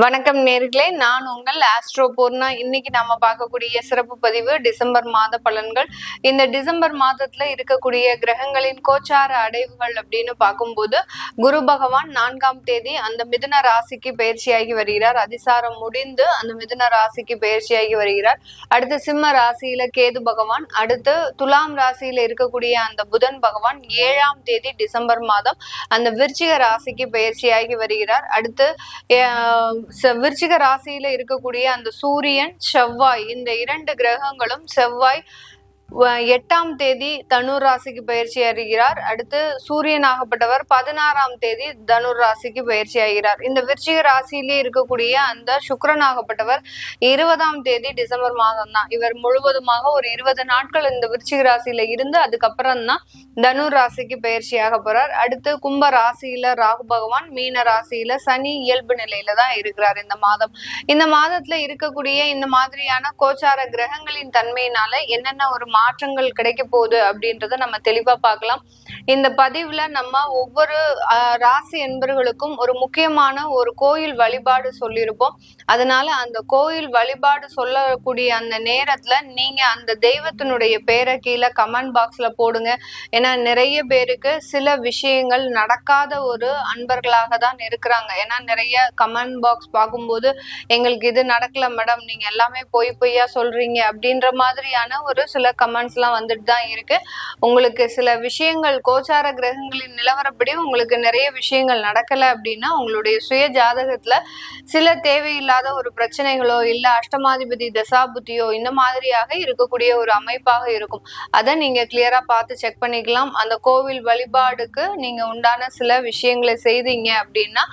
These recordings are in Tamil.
வணக்கம் நேர்களே, நான் உங்கள் ஆஸ்ட்ரோ பூர்ணா. இன்னைக்கு நாம பார்க்கக்கூடிய சிறப்பு பதிவு டிசம்பர் மாத பலன்கள். இந்த டிசம்பர் மாதத்துல இருக்கக்கூடிய கிரகங்களின் கோச்சார அடைவுகள் அப்படின்னு பார்க்கும்போது, குரு பகவான் 4ஆம் தேதி அந்த மிதுன ராசிக்கு பயிற்சியாகி வருகிறார். அதிசாரம் முடிந்து அந்த மிதுன ராசிக்கு பயிற்சியாகி வருகிறார். அடுத்து சிம்ம ராசியில கேது பகவான், அடுத்து துலாம் ராசியில இருக்கக்கூடிய அந்த புதன் பகவான் 7ஆம் தேதி டிசம்பர் மாதம் அந்த விருச்சிக ராசிக்கு பயிற்சியாகி வருகிறார். அடுத்து விருச்சிக ராசியில இருக்கக்கூடிய அந்த சூரியன், செவ்வாய், இந்த 2 கிரகங்களும் செவ்வாய் 8ஆம் தேதி தனுர் ராசிக்கு பயிற்சி ஆகிறார். அடுத்து சூரியன் ஆகப்பட்டவர் 16ஆம் தேதி தனுர் ராசிக்கு பயிற்சி ஆகிறார். இந்த விருச்சிக ராசியிலே இருக்கக்கூடிய அந்த சுக்கிரன் ஆகப்பட்டவர் 20ஆம் தேதி டிசம்பர் மாதம் தான். இவர் முழுவதுமாக ஒரு 20 நாட்கள் இந்த விருச்சிக ராசியில இருந்து அதுக்கப்புறம் தான் தனுர் ராசிக்கு பயிற்சியாக போறார். அடுத்து கும்ப ராசியில ராகு பகவான், மீன ராசியில சனி இயல்பு நிலையில தான் இருக்கிறார் இந்த மாதம். இந்த மாதத்துல இருக்கக்கூடிய இந்த மாதிரியான கோச்சார கிரகங்களின் தன்மையினால என்னென்ன ஒரு மாற்றங்கள் கிடைக்க போகுது அப்படின்றத நம்ம தெளிவா பார்க்கலாம். இந்த பதிவுல நம்ம ஒவ்வொரு ராசி என்பர்களுக்கும் ஒரு முக்கியமான ஒரு கோயில் வழிபாடு சொல்லியிருப்போம். அதனால அந்த கோயில் வழிபாடு சொல்லக்கூடிய அந்த நேரத்துல நீங்க அந்த தெய்வத்தினுடைய பேரை கீழே கமெண்ட் பாக்ஸ்ல போடுங்க. ஏன்னா நிறைய பேருக்கு சில விஷயங்கள் நடக்காத ஒரு அன்பர்களாக தான் இருக்கிறாங்க. ஏன்னா நிறைய கமெண்ட் பாக்ஸ் பார்க்கும்போது எங்களுக்கு இது நடக்கல மேடம், நீங்க எல்லாமே பொய்யா சொல்றீங்க அப்படின்ற மாதிரியான ஒரு சில கமெண்ட்ஸ் எல்லாம் வந்துட்டு தான் இருக்கு. உங்களுக்கு சில விஷயங்கள் கோச்சார கிரகங்களின் நிலவரப்படி உங்களுக்கு நிறைய விஷயங்கள் நடக்கல அப்படின்னா உங்களுடைய சுய ஜாதகத்துல சில தேவையில்லாத ஒரு பிரச்சனைகளோ இல்ல அஷ்டமாதிபதி தசாபுத்தியோ இந்த மாதிரியாக இருக்கக்கூடிய ஒரு அமைப்பாக இருக்கும். அதை நீங்க கிளியரா பார்த்து செக் பண்ணிக்கலாம். அந்த கோவில் வழிபாடுக்கு நீங்க உண்டான சில விஷயங்களை செய்தீங்க அப்படின்னா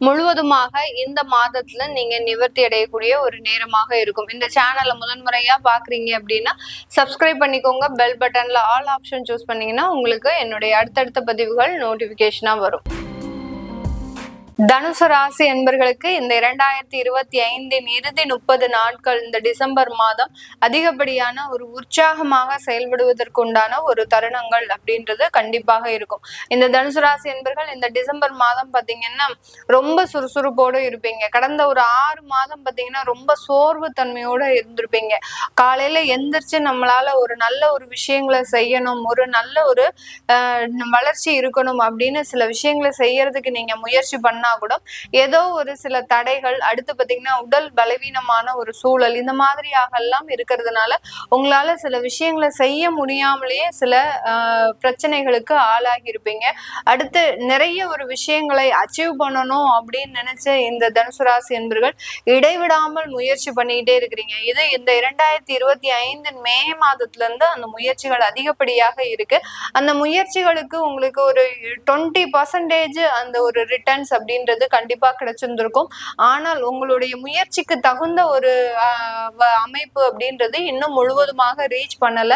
முழுவதுமாக இந்த மாதத்துல நீங்க நிவர்த்தி அடையக்கூடிய ஒரு நேரமாக இருக்கும். இந்த சேனலை முதன்முறையா பாக்குறீங்க அப்படின்னா சப்ஸ்கிரைப் பண்ணிக்கோங்க. பெல் பட்டன்ல ஆல் ஆப்ஷன் சூஸ் பண்ணீங்கன்னா உங்களுக்கு என்னுடைய அடுத்தடுத்த பதிவுகள் நோட்டிபிகேஷனா வரும். தனுசு ராசி என்பர்களுக்கு இந்த 2025 இறுதி 30 நாட்கள் இந்த டிசம்பர் மாதம் அதிகப்படியான ஒரு உற்சாகமாக செயல்படுவதற்குண்டான ஒரு தருணங்கள் அப்படின்றது கண்டிப்பாக இருக்கும். இந்த தனுசு ராசி என்பர்கள் இந்த டிசம்பர் மாதம் பாத்தீங்கன்னா ரொம்ப சுறுசுறுப்போடு இருப்பீங்க. கடந்த ஒரு 6 மாதம் பாத்தீங்கன்னா ரொம்ப சோர்வு தன்மையோட இருந்திருப்பீங்க. காலையில எந்திரிச்சு நம்மளால ஒரு நல்ல ஒரு விஷயங்களை செய்யணும், ஒரு நல்ல ஒரு வளர்ச்சி இருக்கணும் அப்படின்னு சில விஷயங்களை செய்யறதுக்கு நீங்க முயற்சி பண்ண கூட ஏதோ ஒரு சில தடைகள், அடுத்து பாத்தீங்கன்னா உடல் பலவீனமான ஒரு சூழல், இந்த மாதிரியாக எல்லாம் இருக்கிறதுனால உங்களால சில விஷயங்களை செய்ய முடியாமலேயே சில பிரச்சனைகளுக்கு ஆளாகி இருப்பீங்க. அடுத்து நிறைய ஒரு விஷயங்களை அச்சீவ் பண்ணணும் அப்படின்னு நினைச்ச இந்த தனுசு ராசி என்பர்கள் இடைவிடாமல் முயற்சி பண்ணிக்கிட்டே இருக்கிறீங்க. இது இந்த 2025 மே மாதத்துல இருந்து அந்த முயற்சிகள் அதிகப்படியாக இருக்கு. அந்த முயற்சிகளுக்கு உங்களுக்கு ஒரு 20% அந்த ஒரு ரிட்டர்ன்ஸ் அப்படின்றது கண்டிப்பா கிடைச்சிருந்திருக்கும். ஆனால் உங்களுடைய முயற்சிக்கு தகுந்த ஒரு அமைப்பு அப்படின்றது இன்னும் முழுவதுமாக ரீச் பண்ணல.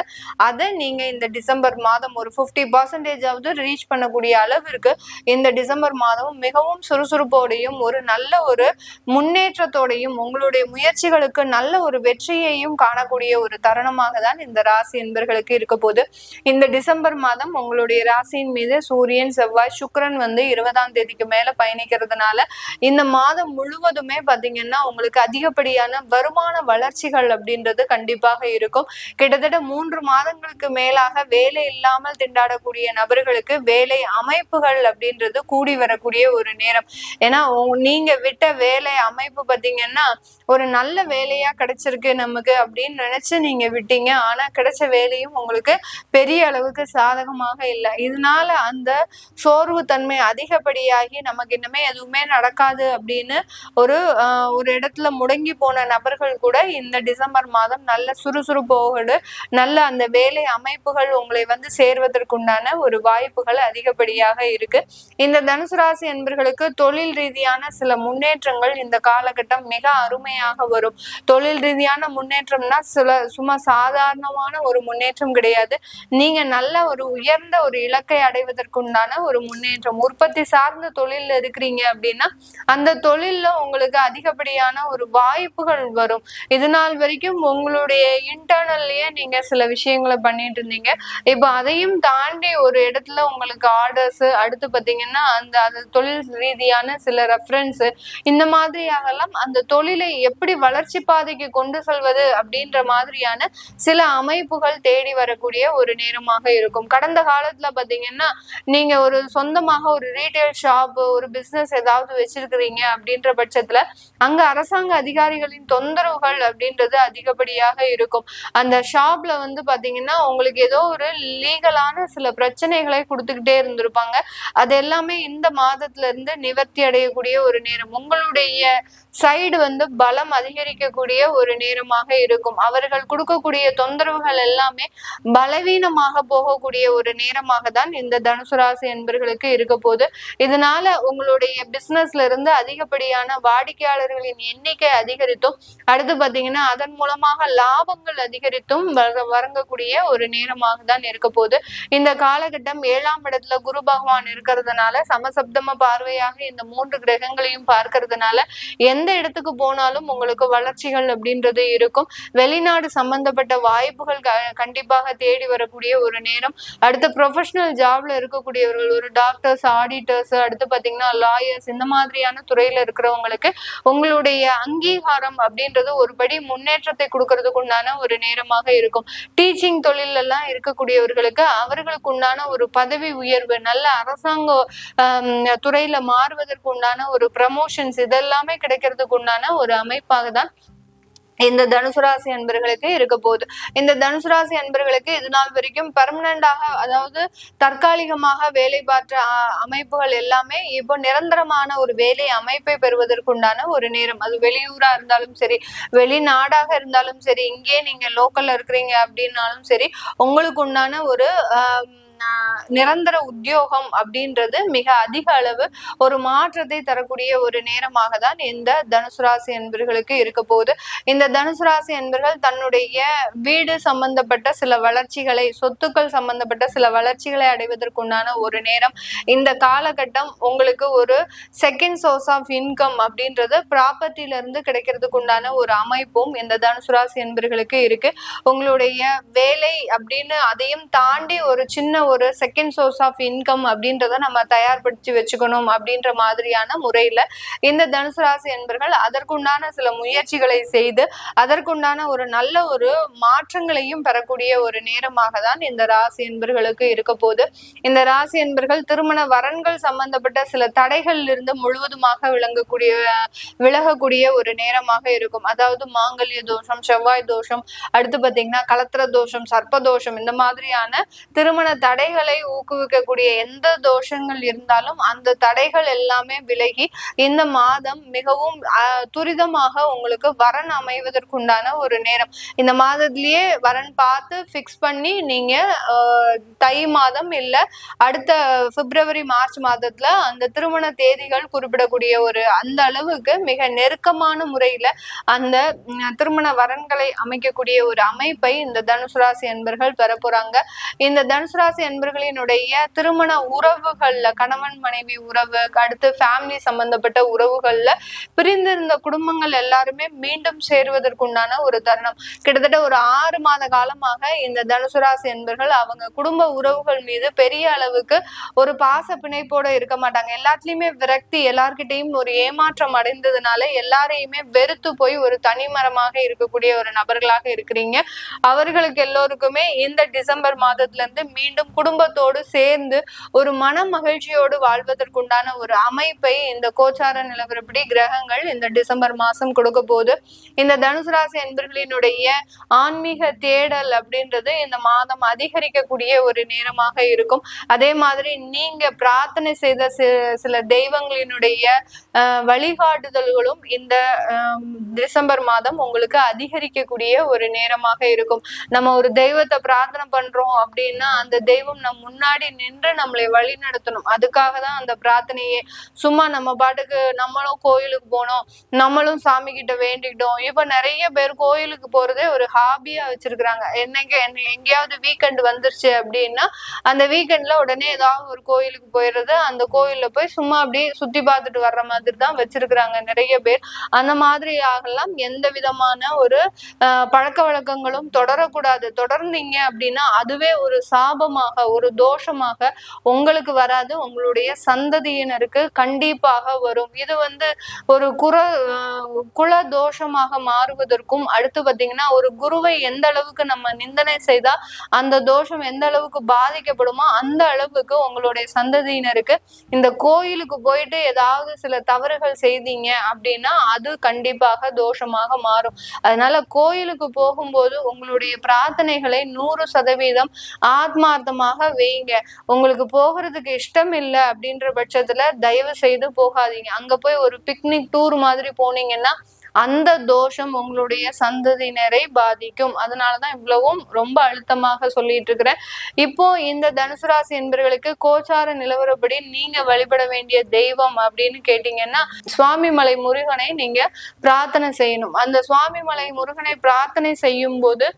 அதை நீங்க இந்த டிசம்பர் மாதம் ஒரு 50% ரீச் பண்ணக்கூடிய அளவிற்கு இந்த டிசம்பர் மாதம் மிகவும் சுறுசுறுப்போடையும் ஒரு நல்ல ஒரு முன்னேற்றத்தோடையும் உங்களுடைய முயற்சிகளுக்கு நல்ல ஒரு வெற்றியையும் காணக்கூடிய ஒரு தருணமாக தான் இந்த ராசி என்பர்களுக்கு இருக்க போது. இந்த டிசம்பர் மாதம் உங்களுடைய ராசியின் மீது சூரியன், செவ்வாய், சுக்கிரன் 20ஆம் தேதிக்கு மேல பயணிக்கிறதுனால இந்த மாதம் முழுவதுமே பாத்தீங்கன்னா உங்களுக்கு அதிகப்படியான வருமான வளர்ச்சிகள் அப்படின்றது கண்டிப்பாக இருக்கும். கிட்டத்தட்ட 3 மாதங்களுக்கு மேலாக வேலை இல்லாமல் திண்டாடக்கூடிய நபர்களுக்கு வேலை அமைப்புகள் அப்படின்றது கூடி வரக்கூடிய ஒரு நேரம். ஏன்னா நீங்க விட்ட வேலை அமைப்பு பாத்தீங்கன்னா ஒரு நல்ல வேலையா கிடைச்சிருக்கு நமக்கு அப்படின்னு நினைச்சு நீங்க விட்டீங்க. ஆனா கிடைச்ச வேலையும் உங்களுக்கு பெரிய அளவுக்கு சாதகமாக இல்லை. இதனால அந்த சோர்வு தன்மை அதிகப்படியாகி நமக்கு இன்னமே எதுவுமே நடக்காது அப்படின்னு ஒரு இடத்துல முடங்கி போன நபர்கள் கூட இந்த டிசம்பர் மாதம் நல்ல சுறுசுறுப்போடு நல்ல அந்த வேலை அமைப்புகள் உங்களை சேர்வதற்குண்டான ஒரு வாய்ப்புகள் அதிகப்படியாக இருக்கு. இந்த தனுசு ராசி என்பர்களுக்கு தொழில் ரீதியான சில முன்னேற்றங்கள் இந்த காலகட்டம் மிக அருமையாக வரும். தொழில் ரீதியான முன்னேற்றம்னா சும்மா சாதாரணமான ஒரு முன்னேற்றம் கிடையாது. நீங்க நல்ல ஒரு உயர்ந்த ஒரு இலக்கை அடைவதற்குண்டான ஒரு முன்னேற்றம். உற்பத்தி சார்ந்த தொழில் இருக்கிறீங்க இருக்கிறீங்க அப்படின்னா அந்த தொழில்ல உங்களுக்கு அதிகப்படியான ஒரு வாய்ப்புகள் வரும். இது நாள் வரைக்கும் உங்களுடைய இன்டர்னல்லயே நீங்க சில விஷயங்களை பண்ணிட்டு இருந்தீங்க. இப்ப அதையும் தாண்டி ஒரு இடத்துல உங்களுக்கு ஆர்டர்ஸ், அடுத்து பாத்தீங்கன்னா அந்த தொழில் ரீதியான சில ரெஃபரன்ஸ், இந்த மாதிரியாகலாம் அந்த தொழிலை எப்படி வளர்ச்சி பாதைக்கு கொண்டு செல்வது அப்படின்ற மாதிரியான சில அமைப்புகள் தேடி வரக்கூடிய ஒரு நேரமாக இருக்கும். கடந்த காலத்துல பாத்தீங்கன்னா நீங்க ஒரு சொந்தமாக ஒரு ரீட்டைல் ஷாப், ஒரு பிசினஸ் ஏதாவது வச்சிருக்கிறீங்க அப்படின்ற பட்சத்துல அங்க அரசாங்க அதிகாரிகளின் தொந்தரவுகள் அப்படின்றது அதிகப்படியாக இருக்கும். அந்த ஷாப்ல வந்து பாத்தீங்கன்னா உங்களுக்கு ஏதோ ஒரு லீகலான சில பிரச்சனைகளை கொடுத்துக்கிட்டே இருந்திருப்பாங்க. அது எல்லாமே இந்த மாதத்துல இருந்து நிவர்த்தி அடையக்கூடிய ஒரு நேரம். உங்களுடைய சைடு வந்து பலம் அதிகரிக்கக்கூடிய ஒரு நேரமாக இருக்கும். அவர்கள் கொடுக்கக்கூடிய தொந்தரவுகள் எல்லாமே பலவீனமாக போகக்கூடிய ஒரு நேரமாக தான் இந்த தனுசு ராசி என்பர்களுக்கு இருக்க போகுது. இதனால உங்களுடைய பிசினஸ்ல இருந்து அதிகப்படியான வாடிக்கையாளர்களின் எண்ணிக்கை அதிகரித்தும், அடுத்து பாத்தீங்கன்னா அதன் மூலமாக லாபங்கள் அதிகரித்தும் வழங்கக்கூடிய ஒரு நேரமாக தான் இருக்க போகுது. இந்த காலகட்டம் 7ஆம் இடத்துல குரு பகவான் இருக்கிறதுனால, சமசப்தம பார்வையாக இந்த 3 கிரகங்களையும் பார்க்கறதுனால எந்த இடத்துக்கு போனாலும் உங்களுக்கு வளர்ச்சிகள் அப்படின்றது இருக்கும். வெளிநாடு சம்பந்தப்பட்ட வாய்ப்புகள் கண்டிப்பாக தேடி வரக்கூடிய ஒரு நேரம். அடுத்து ப்ரொஃபஷனல் ஜாப்ல இருக்கக்கூடியவர்கள், ஒரு டாக்டர்ஸ், ஆடிட்டர்ஸ், அடுத்து பாத்தீங்கன்னா லாயர்ஸ், இந்த மாதிரியான துறையில இருக்கிறவங்களுக்கு உங்களுடைய அங்கீகாரம் அப்படின்றது ஒரு படி முன்னேற்றத்தை கொடுக்கறதுக்கு உண்டான ஒரு நேரமாக இருக்கும். டீச்சிங் தொழில் எல்லாம் இருக்கக்கூடியவர்களுக்கு அவர்களுக்கு உண்டான ஒரு பதவி உயர்வு, நல்ல அரசாங்க துறையில மாறுவதற்கு உண்டான ஒரு ப்ரமோஷன்ஸ், இதெல்லாமே கிடைக்கிறதுக்கு உண்டான ஒரு அமைப்பாக தான் இந்த தனுசு ராசி அன்பர்களுக்கு இருக்க போகுது. இந்த தனுசு ராசி அன்பர்களுக்கு இது நாள் வரைக்கும் பெர்மனண்டாக, அதாவது தற்காலிகமாக வேலை பார்த்த அமைப்புகள் எல்லாமே இப்போ நிரந்தரமான ஒரு வேலை அமைப்பை பெறுவதற்குண்டான ஒரு நேரம். அது வெளியூரா இருந்தாலும் சரி, வெளிநாடாக இருந்தாலும் சரி, இங்கே நீங்க லோக்கல்ல இருக்கிறீங்க அப்படின்னாலும் சரி, உங்களுக்கு உண்டான ஒரு நிரந்தர உத்தியோகம் அப்படின்றது மிக அதிக அளவு ஒரு மாற்றத்தை தரக்கூடிய ஒரு நேரமாக தான் இந்த தனுசு ராசி என்பர்களுக்கு இருக்க போகுது. இந்த தனுசு ராசி என்பர்கள் தன்னுடைய வீடு சம்பந்தப்பட்ட சில வளர்ச்சிகளை, சொத்துக்கள் சம்பந்தப்பட்ட சில வளர்ச்சிகளை அடைவதற்குண்டான ஒரு நேரம். இந்த காலகட்டம் உங்களுக்கு ஒரு செகண்ட் சோர்ஸ் ஆஃப் இன்கம் அப்படின்றது ப்ராப்பர்ட்டில இருந்து கிடைக்கிறதுக்கு உண்டான ஒரு அமைப்பும் இந்த தனுசு ராசி என்பர்களுக்கு இருக்கு. உங்களுடைய வேலை அப்படின்னு அதையும் தாண்டி ஒரு சின்ன ஒரு செகண்ட் சோர்ஸ் ஆஃப் இன்கம் அப்படின்றத நம்ம தயார்படுத்தி வச்சுக்கணும் அப்படின்ற மாதிரியான முறையில இந்த தனுசு ராசி என்பர்கள் அதற்குண்டான சில முயற்சிகளை செய்து அதற்குண்டான ஒரு நல்ல ஒரு மாற்றங்களையும் பெறக்கூடிய ஒரு நேரமாக தான் இந்த ராசி என்பர்களுக்கு இருக்க போது. இந்த ராசி என்பர்கள் திருமண வரன்கள் சம்பந்தப்பட்ட சில தடைகள் இருந்து முழுவதுமாக விலகக்கூடிய ஒரு நேரமாக இருக்கும். அதாவது மாங்கல்ய தோஷம், செவ்வாய் தோஷம், அடுத்து பாத்தீங்கன்னா கலத்திர தோஷம், சர்ப்ப தோஷம், இந்த மாதிரியான திருமண தடைகளை ஊக்குவிக்கக்கூடிய எந்த தோஷங்கள் இருந்தாலும் அந்த தடைகள் எல்லாமே விலகி இந்த மாதம் மிகவும் துரிதமாக உங்களுக்கு வரன் அமைவதற்குண்டான ஒரு நேரம். இந்த மாதத்திலேயே வரன் பார்த்து பிக்ஸ் பண்ணி நீங்க தை மாதம் இல்ல அடுத்த பிப்ரவரி மார்ச் மாதத்துல அந்த திருமண தேதிகள் குறிப்பிடக்கூடிய ஒரு அந்த அளவுக்கு மிக நெருக்கமான முறையில அந்த திருமண வரன்களை அமைக்கக்கூடிய ஒரு அமைப்பை இந்த தனுசு ராசி என்பர்கள் பெற போறாங்க. இந்த தனுசு ராசி என்பர்களினுடைய திருமண உறவுகள்ல, கணவன் மனைவி உறவு, அடுத்து ஃபேமிலி சம்பந்தப்பட்ட உறவுகள்ல பிரிந்திருந்த குடும்பங்கள் எல்லாருமே மீண்டும் சேருவதற்குண்டான ஒரு தருணம். கிட்டத்தட்ட ஒரு 6 மாத காலமாக இந்த தனுசு ராசி என்பர்கள் அவங்க குடும்ப உறவுகள் மீது பெரிய அளவுக்கு ஒரு பாச பிணைப்போட இருக்க மாட்டாங்க. எல்லாத்துலயுமே விரக்தி, எல்லார்கிட்டையும் ஒரு ஏமாற்றம் அடைந்ததுனால எல்லாரையுமே வெறுத்து போய் ஒரு தனிமரமாக இருக்கக்கூடிய ஒரு நபர்களாக இருக்கிறீங்க. அவர்களுக்கு எல்லோருக்குமே இந்த டிசம்பர் மாதத்துல இருந்து மீண்டும் குடும்பத்தோடு சேர்ந்து ஒரு மன மகிழ்ச்சியோடு வாழ்வதற்குண்டான ஒரு அமைப்பை இந்த கோச்சார நிலவரப்படி கிரகங்கள் இந்த டிசம்பர் மாசம் கொடுக்க போது. இந்த தனுசு ராசி என்பர்களினுடைய ஆன்மீக தேடல் அப்படின்றது இந்த மாதம் அதிகரிக்கக்கூடிய ஒரு நேரமாக இருக்கும். அதே மாதிரி நீங்க பிரார்த்தனை செய்த சில தெய்வங்களினுடைய வழிகாட்டுதல்களும் இந்த டிசம்பர் மாதம் உங்களுக்கு அதிகரிக்கக்கூடிய ஒரு நேரமாக இருக்கும். நம்ம ஒரு தெய்வத்தை பிரார்த்தனை பண்றோம் அப்படின்னா அந்த தெய்வம் தெய்வம் நம் முன்னாடி நின்று நம்மளை வழி நடத்தணும். அதுக்காக தான் அந்த பிரார்த்தனையே. சும்மா நம்ம பாட்டுக்கு நம்மளும் கோயிலுக்கு போனோம், நம்மளும் சாமி கிட்ட வேண்டிக்கிட்டோம். இப்ப நிறைய பேர் கோயிலுக்கு போறதே ஒரு ஹாபியா வச்சிருக்கிறாங்க. எங்கேயாவது வீக்கெண்ட் வந்துருச்சு அப்படின்னா அந்த வீக்கெண்ட்ல உடனே ஏதாவது ஒரு கோயிலுக்கு போயிடுறது, அந்த கோயில்ல போய் சும்மா அப்படியே சுத்தி பார்த்துட்டு வர்ற மாதிரி தான் வச்சிருக்கிறாங்க நிறைய பேர். அந்த மாதிரி ஆகலாம் எந்த விதமான ஒரு பழக்க வழக்கங்களும் தொடரக்கூடாது. தொடர்ந்தீங்க அப்படின்னா அதுவே ஒரு சாபமாக ஒரு தோஷமாக உங்களுக்கு வராது, உங்களுடைய சந்ததியினருக்கு கண்டிப்பாக வரும். இது ஒரு குல தோஷமாக மாறுவதற்கும், அடுத்து பாத்தீங்கன்னா ஒரு குருவை எந்த அளவுக்கு நம்ம நிந்தனை செய்தா அந்த தோஷம் எந்த அளவுக்கு பாதிக்கப்படுமோ அந்த அளவுக்கு உங்களுடைய சந்ததியினருக்கு இந்த கோயிலுக்கு போயிட்டு ஏதாவது சில தவறுகள் செய்தீங்க அப்படின்னா அது கண்டிப்பாக தோஷமாக மாறும். அதனால கோயிலுக்கு போகும்போது உங்களுடைய பிரார்த்தனைகளை 100% ஆத்மார்த்தமாக வைங்க. உங்களுக்கு போகிறதுக்கு இஷ்டம் இல்லை அப்படின்ற பட்சத்துல தயவு செய்து போகாதீங்க. அங்க போய் ஒரு பிக்னிக் டூர் மாதிரி போனீங்கன்னா அந்த தோஷம் உங்களுடைய சந்ததியினரை பாதிக்கும். அதனாலதான் இவ்வளவும் ரொம்ப அழுத்தமாக சொல்லிட்டு இருக்கிறேன். இப்போ இந்த தனுசு ராசி என்பவர்களுக்கு கோச்சார நிலவரப்படி நீங்க வழிபட வேண்டிய தெய்வம் அப்படின்னு கேட்டீங்கன்னா சுவாமிமலை முருகனை நீங்க பிரார்த்தனை செய்யணும். அந்த சுவாமிமலை முருகனை பிரார்த்தனை செய்யும் போது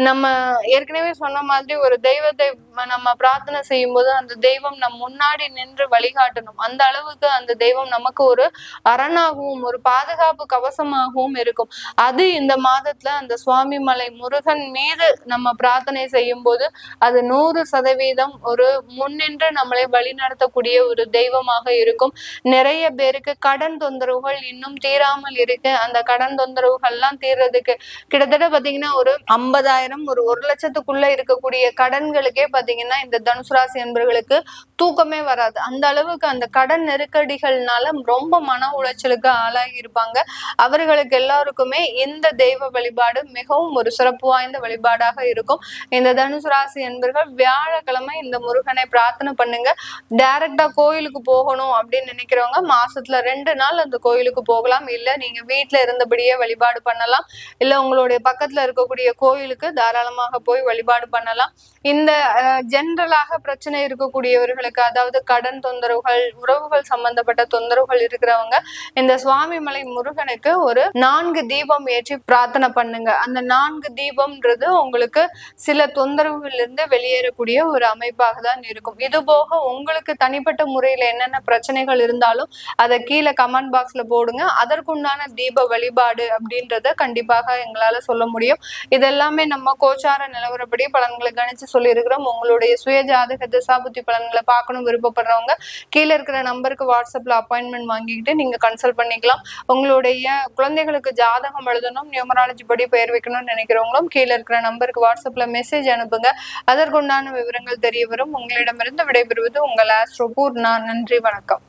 நம்ம ஏற்கனவே சொன்ன மாதிரி ஒரு தெய்வத்தை நம்ம பிரார்த்தனை செய்யும் போது அந்த தெய்வம் நம் முன்னாடி நின்று வழிகாட்டணும். அந்த அளவுக்கு அந்த தெய்வம் நமக்கு ஒரு அரணாகவும் ஒரு பாதுகாப்பு கவசமாகவும் இருக்கும். அது இந்த மாதத்துல அந்த சுவாமிமலை முருகன் மீது நம்ம பிரார்த்தனை செய்யும் போது அது 100% ஒரு முன்னின்று நம்மளை வழி நடத்தக்கூடிய ஒரு தெய்வமாக இருக்கும். நிறைய பேருக்கு கடன் தொந்தரவுகள் இன்னும் தீராமல் இருக்கு. அந்த கடன் தொந்தரவுகள்லாம் தீர்றதுக்கு கிட்டத்தட்ட பாத்தீங்கன்னா ஒரு 50,000 ஒரு 1,00,000க்குள்ள இருக்கக்கூடிய கடன்களுக்கே பாத்தீங்கன்னா இந்த தனுசு ராசி என்பவர்களுக்கு தூக்கமே வராது. அந்த அளவுக்கு அந்த கடன் நெருக்கடிகள்னால ரொம்ப மன உளைச்சலுக்கு ஆளாகி இருப்பாங்க. அவர்களுக்கு எல்லாருக்குமே இந்த தெய்வ வழிபாடு மிகவும் ஒரு சிறப்பு வாய்ந்த வழிபாடாக இருக்கும். இந்த தனுசு ராசி என்பவர்கள் வியாழக்கிழமை இந்த முருகனை பிரார்த்தனை பண்ணுங்க. டைரக்டா கோயிலுக்கு போகணும் அப்படின்னு நினைக்கிறவங்க மாசத்துல 2 நாள் அந்த கோயிலுக்கு போகலாம். இல்ல நீங்க வீட்டுல இருந்தபடியே வழிபாடு பண்ணலாம். இல்ல உங்களுடைய பக்கத்துல இருக்கக்கூடிய கோயிலுக்கு தாராளமாக போய் வழிபாடு பண்ணலாம். இந்த ஜென்ரலாக பிரச்சனை இருக்கக்கூடியவர்களுக்கு, அதாவது கடன் தொந்தரவுகள், உறவுகள் சம்பந்தப்பட்ட தொந்தரவுகள் இருக்கிறவங்க இந்த சுவாமிமலை முருகனுக்கு ஒரு 4 தீபம் ஏற்றி பிரார்த்தனை பண்ணுங்க. அந்த 4 தீபம்ன்றது உங்களுக்கு சில தொந்தரவுகள் இருந்து வெளியேறக்கூடிய ஒரு அமைப்பாக தான் இருக்கும். இது போக உங்களுக்கு தனிப்பட்ட முறையில என்னென்ன பிரச்சனைகள் இருந்தாலும் அதை கீழே கமெண்ட் பாக்ஸ்ல போடுங்க. அதற்குண்டான தீப வழிபாடு அப்படின்றத கண்டிப்பாக எங்களால சொல்ல முடியும். இதெல்லாமே நம்ம கோச்சார நிலவரப்படி பலன்களை கணிச்சு சொல்லியிருக்கிறோம். உங்களுடைய சுய ஜாதக திசாபுத்தி பலன்களை பார்க்கணும் விருப்பப்படுறவங்க கீழே இருக்கிற நம்பருக்கு வாட்ஸ்அப்ல அப்பாயின்மெண்ட் வாங்கிக்கிட்டு நீங்க கன்சல்ட் பண்ணிக்கலாம். உங்களுடைய குழந்தைகளுக்கு ஜாதகம் எழுதணும், நியூமராலஜி படி பெயர் வைக்கணும்னு நினைக்கிறவங்களும் கீழே இருக்கிற நம்பருக்கு வாட்ஸ்அப்ல மெசேஜ் அனுப்புங்க. அதற்குண்டான விவரங்கள் தெரிய வரும். உங்களிடமிருந்து விடைபெறுவது உங்கள் ஆஸ்ட்ரோ பூர்ணா. நன்றி, வணக்கம்.